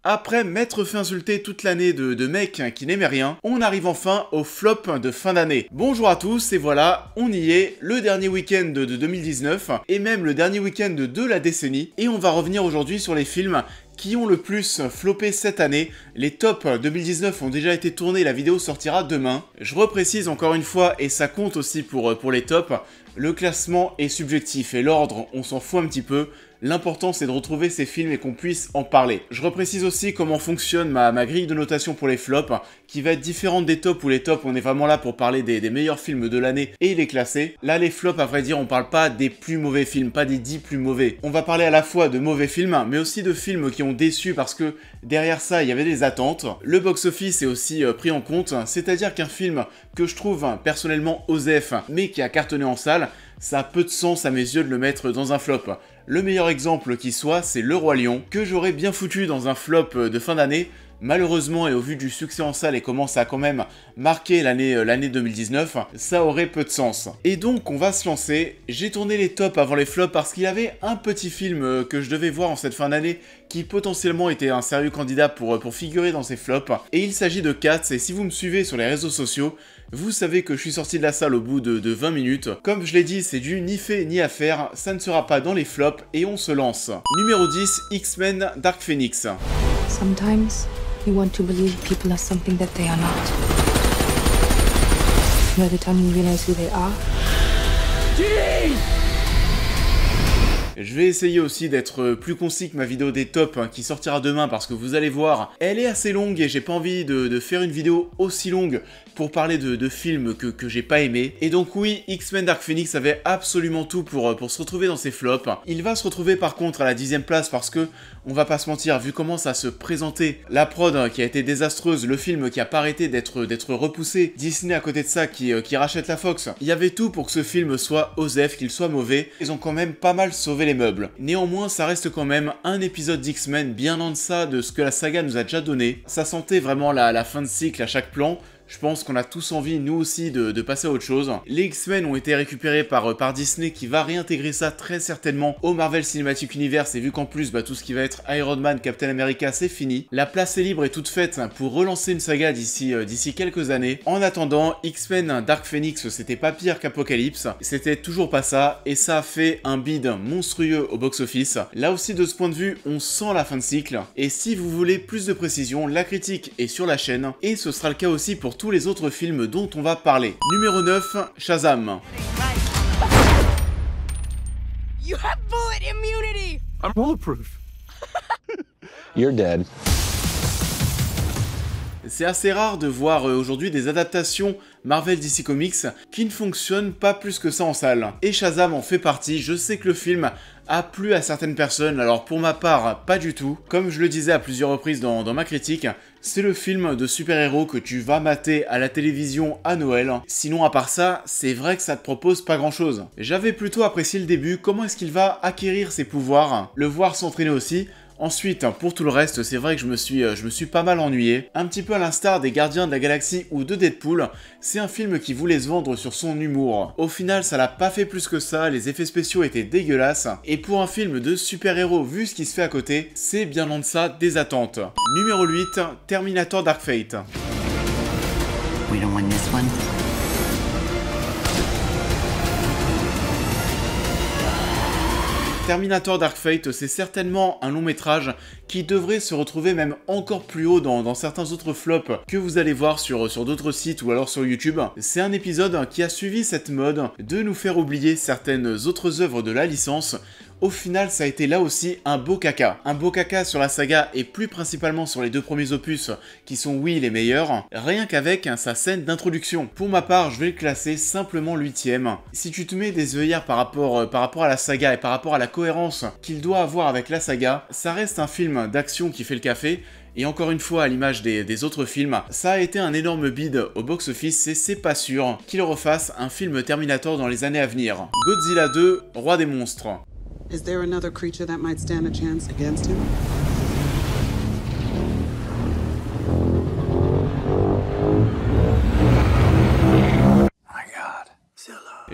Après m'être fait insulter toute l'année de mecs qui n'aimaient rien, on arrive enfin au flop de fin d'année. Bonjour à tous, et voilà, on y est, le dernier week-end de 2019, et même le dernier week-end de la décennie, et on va revenir aujourd'hui sur les films qui ont le plus floppé cette année. Les tops 2019 ont déjà été tournés, la vidéo sortira demain. Je reprécise encore une fois, et ça compte aussi pour les tops, le classement est subjectif et l'ordre, on s'en fout un petit peu. L'important c'est de retrouver ces films et qu'on puisse en parler. Je reprécise aussi comment fonctionne ma grille de notation pour les flops, qui va être différente des tops où les tops on est vraiment là pour parler des meilleurs films de l'année et les classer. Là les flops à vrai dire on parle pas des plus mauvais films, pas des 10 plus mauvais. On va parler à la fois de mauvais films mais aussi de films qui ont déçu parce que derrière ça il y avait des attentes. Le box-office est aussi pris en compte, c'est-à-dire qu'un film que je trouve personnellement osef mais qui a cartonné en salle, ça a peu de sens à mes yeux de le mettre dans un flop. Le meilleur exemple qui soit, c'est Le Roi Lion, que j'aurais bien foutu dans un flop de fin d'année. Malheureusement, et au vu du succès en salle et comment ça a quand même marqué l'année 2019, ça aurait peu de sens. Et donc, on va se lancer. J'ai tourné les tops avant les flops parce qu'il y avait un petit film que je devais voir en cette fin d'année qui potentiellement était un sérieux candidat pour figurer dans ces flops. Et il s'agit de Cats, et si vous me suivez sur les réseaux sociaux, vous savez que je suis sorti de la salle au bout de 20 minutes. Comme je l'ai dit, c'est du ni fait ni à faire, ça ne sera pas dans les flops et on se lance. Numéro 10, X-Men Dark Phoenix. Sometimes you want to believe people are something that they are not. By the time you realize who they are. Je vais essayer aussi d'être plus concis que ma vidéo des tops qui sortira demain parce que vous allez voir, elle est assez longue et j'ai pas envie de faire une vidéo aussi longue pour parler de films que j'ai pas aimé. Et donc oui, X-Men Dark Phoenix avait absolument tout pour se retrouver dans ces flops. Il va se retrouver par contre à la 10e place parce que, on va pas se mentir, vu comment ça se présentait, la prod qui a été désastreuse, le film qui a pas arrêté d'être repoussé, Disney à côté de ça qui rachète la Fox, il y avait tout pour que ce film soit osef, qu'il soit mauvais. Ils ont quand même pas mal sauvé les meubles. Néanmoins, ça reste quand même un épisode d'X-Men bien en deçà de ce que la saga nous a déjà donné. Ça sentait vraiment la fin de cycle à chaque plan. Je pense qu'on a tous envie, nous aussi, de passer à autre chose. Les X-Men ont été récupérés par Disney qui va réintégrer ça très certainement au Marvel Cinematic Universe et vu qu'en plus, tout ce qui va être Iron Man, Captain America, c'est fini. La place est libre et toute faite pour relancer une saga d'ici quelques années. En attendant, X-Men Dark Phoenix, c'était pas pire qu'Apocalypse, c'était toujours pas ça et ça a fait un bid monstrueux au box-office. Là aussi, de ce point de vue, on sent la fin de cycle. Et si vous voulez plus de précision, la critique est sur la chaîne et ce sera le cas aussi pour tous les autres films dont on va parler. Numéro 9, Shazam. You have bullet immunity. I'm bulletproof. You're dead. C'est assez rare de voir aujourd'hui des adaptations Marvel DC Comics qui ne fonctionnent pas plus que ça en salle. Et Shazam en fait partie, je sais que le film a plu à certaines personnes, alors pour ma part, pas du tout. Comme je le disais à plusieurs reprises dans ma critique, c'est le film de super-héros que tu vas mater à la télévision à Noël. Sinon, à part ça, c'est vrai que ça te propose pas grand-chose. J'avais plutôt apprécié le début, comment est-ce qu'il va acquérir ses pouvoirs, le voir s'entraîner aussi. Ensuite, pour tout le reste, c'est vrai que je me suis pas mal ennuyé. Un petit peu à l'instar des Gardiens de la Galaxie ou de Deadpool, c'est un film qui voulait se vendre sur son humour. Au final, ça l'a pas fait plus que ça, les effets spéciaux étaient dégueulasses, et pour un film de super-héros vu ce qui se fait à côté, c'est bien en deçà des attentes. Numéro 8, Terminator Dark Fate. We don't win this one. Terminator Dark Fate, c'est certainement un long métrage qui devrait se retrouver même encore plus haut dans certains autres flops que vous allez voir sur d'autres sites ou alors sur YouTube. C'est un épisode qui a suivi cette mode de nous faire oublier certaines autres œuvres de la licence. Au final, ça a été là aussi un beau caca. Un beau caca sur la saga et plus principalement sur les deux premiers opus qui sont oui les meilleurs, rien qu'avec sa scène d'introduction. Pour ma part, je vais le classer simplement 8ème. Si tu te mets des œillères par rapport à la saga et par rapport à la cohérence qu'il doit avoir avec la saga, ça reste un film d'action qui fait le café. Et encore une fois, à l'image des autres films, ça a été un énorme bid au box-office et c'est pas sûr qu'il refasse un film Terminator dans les années à venir. Godzilla 2, Roi des monstres. Is there another creature that might stand a chance against him?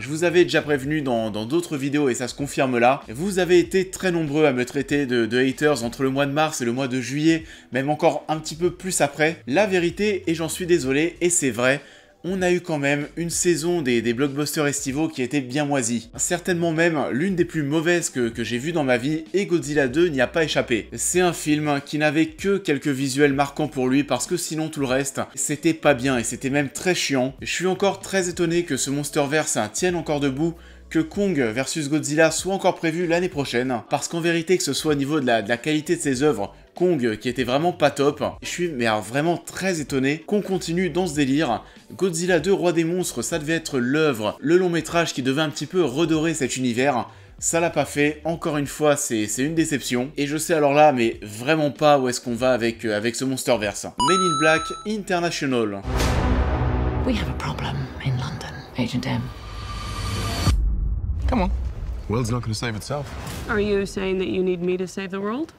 Je vous avais déjà prévenu dans d'autres vidéos et ça se confirme là. Vous avez été très nombreux à me traiter de haters entre le mois de mars et le mois de juillet, même encore un petit peu plus après. La vérité, et j'en suis désolé, et c'est vrai, on a eu quand même une saison des blockbusters estivaux qui était bien moisie. Certainement même l'une des plus mauvaises que j'ai vues dans ma vie, et Godzilla 2 n'y a pas échappé. C'est un film qui n'avait que quelques visuels marquants pour lui parce que sinon tout le reste, c'était pas bien et c'était même très chiant. Je suis encore très étonné que ce Monsterverse tienne encore debout, que Kong vs Godzilla soit encore prévu l'année prochaine, parce qu'en vérité que ce soit au niveau de la qualité de ses œuvres, Kong qui était vraiment pas top, je suis vraiment très étonné qu'on continue dans ce délire. Godzilla 2 Roi des monstres, ça devait être l'œuvre, le long métrage qui devait un petit peu redorer cet univers. Ça l'a pas fait, encore une fois c'est une déception, et je sais alors là mais vraiment pas où est-ce qu'on va avec ce Monsterverse. Men in Black International. We have a problem in London, Agent M. Come on. World's not going to save itself. Are you saying that you need me to save the world?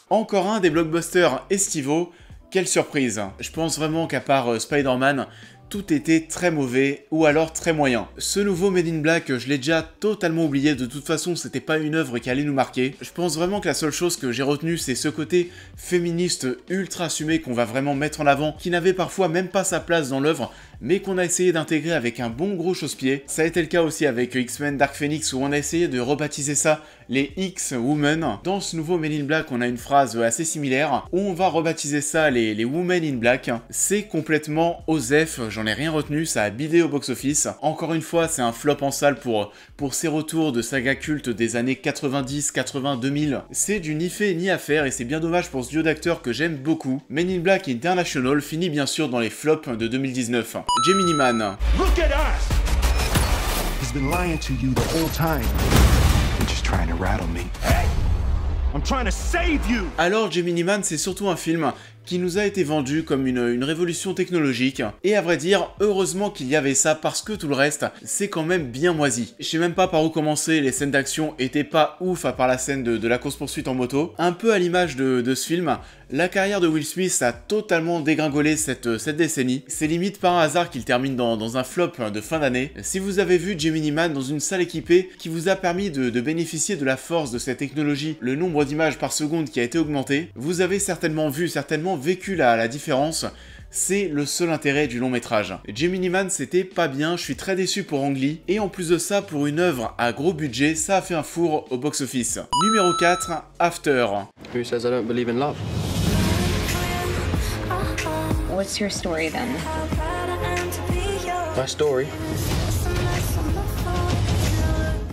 Encore un des blockbusters estivaux, quelle surprise. Je pense vraiment qu'à part Spider-Man, tout était très mauvais ou alors très moyen. Ce nouveau Men in Black, je l'ai déjà totalement oublié, de toute façon c'était pas une œuvre qui allait nous marquer. Je pense vraiment que la seule chose que j'ai retenue c'est ce côté féministe ultra assumé qu'on va vraiment mettre en avant, qui n'avait parfois même pas sa place dans l'œuvre, mais qu'on a essayé d'intégrer avec un bon gros chausse-pied. Ça a été le cas aussi avec X-Men Dark Phoenix où on a essayé de rebaptiser ça les X-Women. Dans ce nouveau Men in Black, on a une phrase assez similaire où on va rebaptiser ça les Women in Black. C'est complètement osef, j'en ai rien retenu, ça a bidé au box-office. Encore une fois, c'est un flop en salle pour ces retours de saga culte des années 90, 80, 2000. C'est du ni fait ni à faire et c'est bien dommage pour ce duo d'acteurs que j'aime beaucoup. Men in Black International finit bien sûr dans les flops de 2019. Gemini Man. Look at us! He's been lying to you the whole time. You're just trying to rattle me. Hey! I'm trying to save you! Alors Gemini Man, c'est surtout un film qui nous a été vendu comme une révolution technologique, et à vrai dire, heureusement qu'il y avait ça parce que tout le reste, c'est quand même bien moisi. Je sais même pas par où commencer, les scènes d'action étaient pas ouf à part la scène de la course-poursuite en moto. Un peu à l'image de ce film, la carrière de Will Smith a totalement dégringolé cette décennie. C'est limite par un hasard qu'il termine dans un flop de fin d'année. Si vous avez vu Gemini Man dans une salle équipée qui vous a permis de bénéficier de la force de cette technologie, le nombre d'images par seconde qui a été augmenté, vous avez certainement vécu la différence. C'est le seul intérêt du long métrage. Gemini Man c'était pas bien, je suis très déçu pour Ang Lee, et en plus de ça, pour une œuvre à gros budget, ça a fait un four au box-office. Numéro 4, After. Who says I don't believe in love? What's your story then? My story.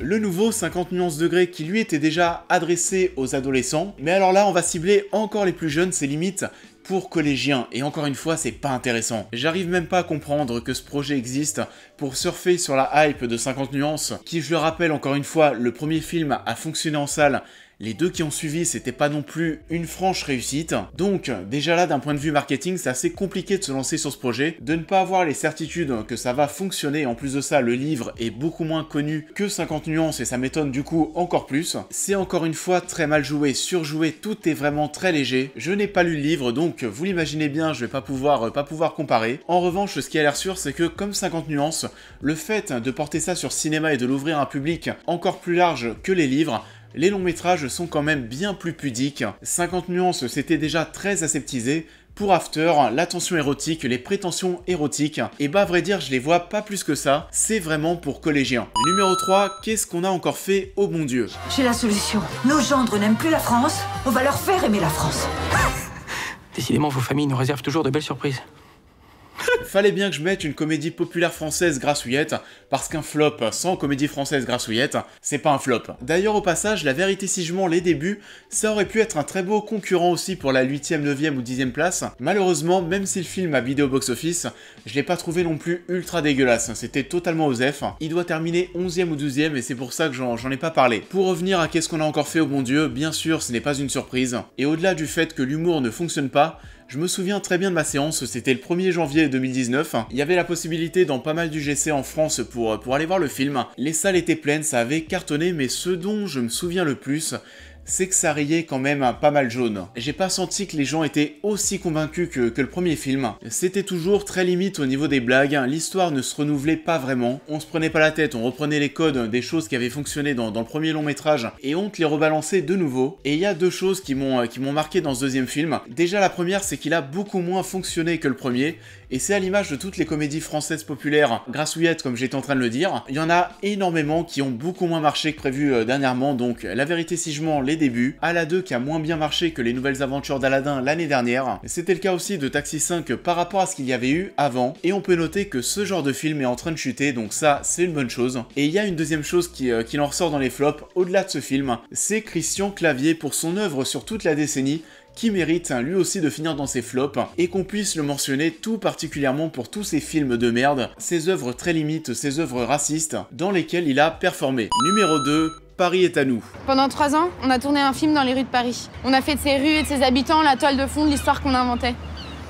Le nouveau 50 nuances degrés qui lui était déjà adressé aux adolescents, mais alors là on va cibler encore les plus jeunes, c'est limite pour collégiens, et encore une fois c'est pas intéressant. J'arrive même pas à comprendre que ce projet existe pour surfer sur la hype de 50 nuances, qui je le rappelle encore une fois, le premier film a fonctionné en salle. Les deux qui ont suivi, c'était pas non plus une franche réussite. Donc, déjà là, d'un point de vue marketing, c'est assez compliqué de se lancer sur ce projet, de ne pas avoir les certitudes que ça va fonctionner. En plus de ça, le livre est beaucoup moins connu que 50 nuances et ça m'étonne du coup encore plus. C'est encore une fois très mal joué, surjoué, tout est vraiment très léger. Je n'ai pas lu le livre, donc vous l'imaginez bien, je vais pas pouvoir comparer. En revanche, ce qui a l'air sûr, c'est que comme 50 nuances, le fait de porter ça sur cinéma et de l'ouvrir à un public encore plus large que les livres, les longs métrages sont quand même bien plus pudiques. 50 nuances, c'était déjà très aseptisé. Pour After, la tension érotique, les prétentions érotiques, et bah à vrai dire, je les vois pas plus que ça. C'est vraiment pour collégiens. Numéro 3, qu'est-ce qu'on a encore fait, oh bon Dieu? J'ai la solution. Nos gendres n'aiment plus la France. On va leur faire aimer la France. Décidément, vos familles nous réservent toujours de belles surprises. Fallait bien que je mette une comédie populaire française grassouillette, parce qu'un flop sans comédie française grassouillette, c'est pas un flop. D'ailleurs au passage, La Vérité si je mens, les débuts, ça aurait pu être un très beau concurrent aussi pour la 8ème, 9ème ou 10ème place. Malheureusement, même si le film a bidé au box-office, je l'ai pas trouvé non plus ultra dégueulasse, c'était totalement osef. Il doit terminer 11ème ou 12ème et c'est pour ça que j'en ai pas parlé. Pour revenir à qu'est-ce qu'on a encore fait au bon Dieu, bien sûr ce n'est pas une surprise, et au-delà du fait que l'humour ne fonctionne pas, je me souviens très bien de ma séance, c'était le 1er janvier 2019. Il y avait la possibilité dans pas mal d'UGC en France pour aller voir le film. Les salles étaient pleines, ça avait cartonné, mais ce dont je me souviens le plus, c'est que ça rayait quand même pas mal jaune. J'ai pas senti que les gens étaient aussi convaincus que le premier film. C'était toujours très limite au niveau des blagues, l'histoire ne se renouvelait pas vraiment, on se prenait pas la tête, on reprenait les codes des choses qui avaient fonctionné dans le premier long métrage et on te les rebalançait de nouveau. Et il y a deux choses qui m'ont marqué dans ce deuxième film. Déjà la première, c'est qu'il a beaucoup moins fonctionné que le premier, et c'est à l'image de toutes les comédies françaises populaires, grassouillettes comme j'étais en train de le dire, il y en a énormément qui ont beaucoup moins marché que prévu dernièrement, donc La Vérité si je mens, les débuts, Ala 2 qui a moins bien marché que les nouvelles aventures d'Aladin l'année dernière, c'était le cas aussi de Taxi 5 par rapport à ce qu'il y avait eu avant, et on peut noter que ce genre de film est en train de chuter, donc ça c'est une bonne chose. Et il y a une deuxième chose qui en ressort dans les flops, au-delà de ce film, c'est Christian Clavier pour son œuvre sur toute la décennie, qui mérite lui aussi de finir dans ses flops, et qu'on puisse le mentionner tout particulièrement pour tous ces films de merde, ces œuvres très limites, ces œuvres racistes, dans lesquelles il a performé. Numéro 2, Paris est à nous. Pendant 3 ans, on a tourné un film dans les rues de Paris. On a fait de ces rues et de ses habitants la toile de fond de l'histoire qu'on inventait.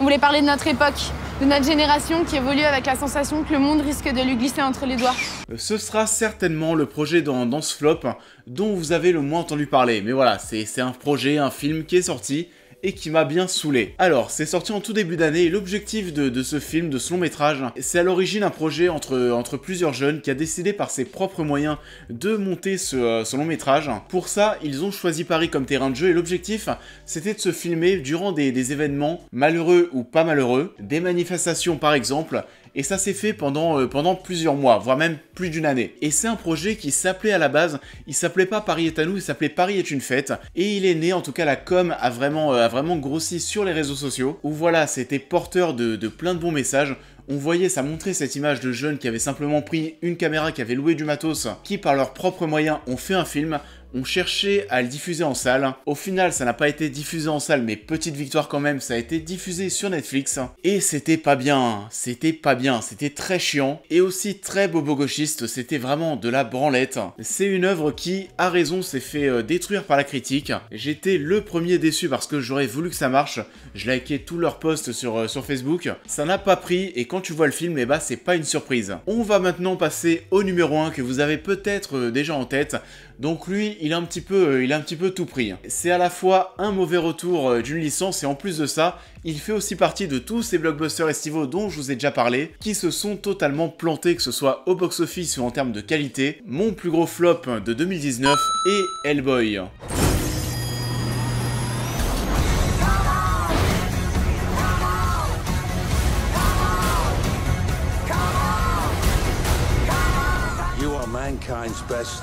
On voulait parler de notre époque, de notre génération qui évolue avec la sensation que le monde risque de lui glisser entre les doigts. Ce sera certainement le projet dans ce flop dont vous avez le moins entendu parler. Mais voilà, c'est un projet, un film qui est sorti et qui m'a bien saoulé. Alors, c'est sorti en tout début d'année et l'objectif de ce film, de ce long métrage, c'est à l'origine un projet entre plusieurs jeunes qui a décidé par ses propres moyens de monter ce long métrage. Pour ça, ils ont choisi Paris comme terrain de jeu et l'objectif, c'était de se filmer durant des événements, malheureux ou pas malheureux, des manifestations par exemple, et ça s'est fait pendant plusieurs mois, voire même plus d'une année. Et c'est un projet qui s'appelait à la base, il s'appelait pas Paris est à nous, il s'appelait Paris est une fête, et il est né, en tout cas la com a vraiment grossi sur les réseaux sociaux, où voilà, c'était porteur de plein de bons messages. On voyait, ça montrait cette image de jeunes qui avaient simplement pris une caméra, qui avaient loué du matos, qui par leurs propres moyens ont fait un film, ont cherché à le diffuser en salle. Au final, ça n'a pas été diffusé en salle, mais petite victoire quand même, ça a été diffusé sur Netflix. Et c'était pas bien, c'était très chiant, et aussi très bobo-gauchiste, c'était vraiment de la branlette. C'est une œuvre qui, à raison, s'est fait détruire par la critique. J'étais le premier déçu parce que j'aurais voulu que ça marche, je likais tous leurs posts sur Facebook, ça n'a pas pris, et quand tu vois le film, eh bah c'est pas une surprise. On va maintenant passer au numéro 1 que vous avez peut-être déjà en tête. Donc lui, il a un petit peu tout pris. C'est à la fois un mauvais retour d'une licence et en plus de ça, il fait aussi partie de tous ces blockbusters estivaux dont je vous ai déjà parlé, qui se sont totalement plantés, que ce soit au box-office ou en termes de qualité. Mon plus gros flop de 2019 est Hellboy. You are mankind's best.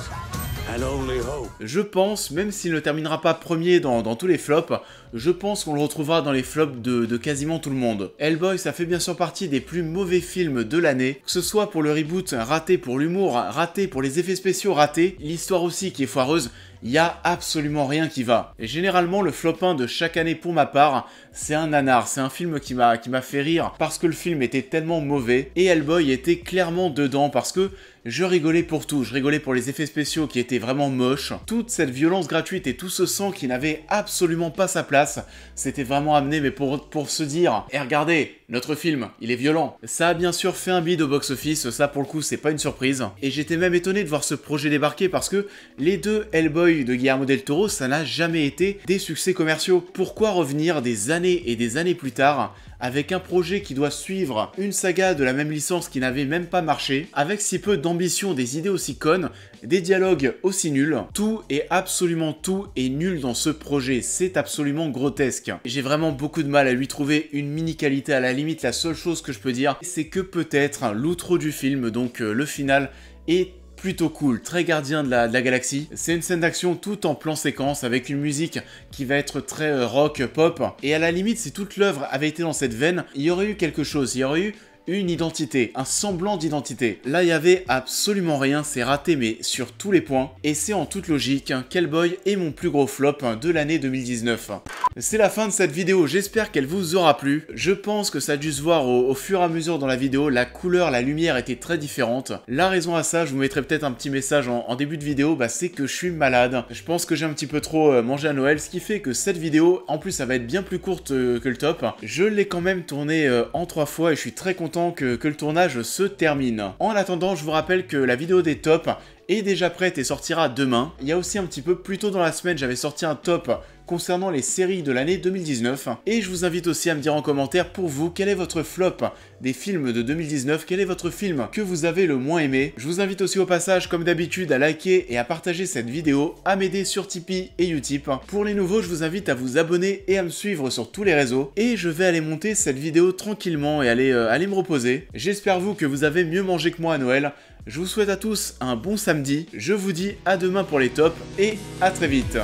Je pense, même s'il ne terminera pas premier dans tous les flops, je pense qu'on le retrouvera dans les flops de quasiment tout le monde. Hellboy, ça fait bien sûr partie des plus mauvais films de l'année, que ce soit pour le reboot, raté pour l'humour, raté pour les effets spéciaux, raté, l'histoire aussi qui est foireuse, il y a absolument rien qui va. Et généralement, le flop 1 de chaque année pour ma part, c'est un nanar, c'est un film qui m'a fait rire parce que le film était tellement mauvais, et Hellboy était clairement dedans parce que je rigolais pour tout, je rigolais pour les effets spéciaux qui étaient vraiment moches, toute cette violence gratuite et tout ce sang qui n'avait absolument pas sa place, c'était vraiment amené mais pour se dire, et regardez, notre film, il est violent. Ça a bien sûr fait un bid au box-office, ça pour le coup c'est pas une surprise, et j'étais même étonné de voir ce projet débarquer parce que les deux Hellboy de Guillermo del Toro, ça n'a jamais été des succès commerciaux. Pourquoi revenir des années et des années plus tard avec un projet qui doit suivre une saga de la même licence qui n'avait même pas marché, avec si peu d'ambition, des idées aussi connes, des dialogues aussi nuls, tout et absolument tout est nul dans ce projet, c'est absolument grotesque. J'ai vraiment beaucoup de mal à lui trouver une mini-qualité, à la limite la seule chose que je peux dire, c'est que peut-être l'outro du film, donc le final, est plutôt cool, très gardien de la galaxie. C'est une scène d'action tout en plan séquence avec une musique qui va être très rock, pop. Et à la limite, si toute l'œuvre avait été dans cette veine, il y aurait eu quelque chose, il y aurait eu une identité, un semblant d'identité. Là, il y avait absolument rien, c'est raté mais sur tous les points. Et c'est en toute logique qu'Hellboy est mon plus gros flop de l'année 2019. C'est la fin de cette vidéo, j'espère qu'elle vous aura plu. Je pense que ça a dû se voir au fur et à mesure dans la vidéo, la couleur, la lumière était très différente. La raison à ça, je vous mettrai peut-être un petit message en début de vidéo, c'est que je suis malade. Je pense que j'ai un petit peu trop mangé à Noël, ce qui fait que cette vidéo, en plus ça va être bien plus courte que le top. Je l'ai quand même tournée en 3 fois et je suis très content que le tournage se termine. En attendant, je vous rappelle que la vidéo des tops est déjà prête et sortira demain. Il y a aussi un petit peu plus tôt dans la semaine, j'avais sorti un top concernant les séries de l'année 2019. Et je vous invite aussi à me dire en commentaire pour vous, quel est votre flop des films de 2019, quel est votre film que vous avez le moins aimé. Je vous invite aussi au passage, comme d'habitude, à liker et à partager cette vidéo, à m'aider sur Tipeee et Utip. Pour les nouveaux, je vous invite à vous abonner et à me suivre sur tous les réseaux. Et je vais aller monter cette vidéo tranquillement et aller me reposer. J'espère vous que vous avez mieux mangé que moi à Noël. Je vous souhaite à tous un bon samedi. Je vous dis à demain pour les tops et à très vite.